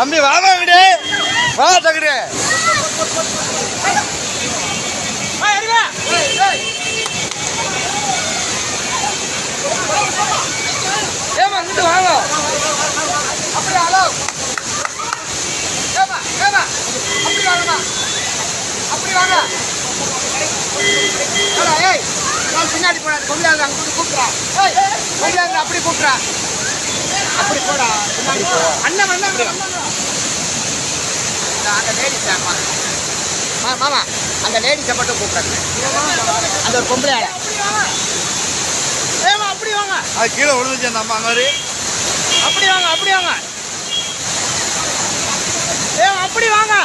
தம்பி வாமா விடு வா தகுடு ஏமா இங்கிட்டு வாங்க அப்படி ஹலோ ஏமா ஏமா அப்படி வாங்கம்மா அப்படி வாங்க ஏய் நான் பின்னாடி போடாது கொண்டாந்து அங்கே கூப்பிட்றா ஏய் கொண்டாந்து அப்படி கூப்பிட்றா அப்படி போடா பின்னாடி அண்ணன் அண்ணன் அந்த லேடிஸ் மாமா அந்த லேடிஸை மட்டும் கூப்பிட்றாங்க அந்த ஒரு பொம்பளை ஏமா அப்படி வாங்க அது கீழே விழுந்துச்சு அந்த அம்மா அங்கே அப்படி வாங்க ஏமா அப்படி வாங்க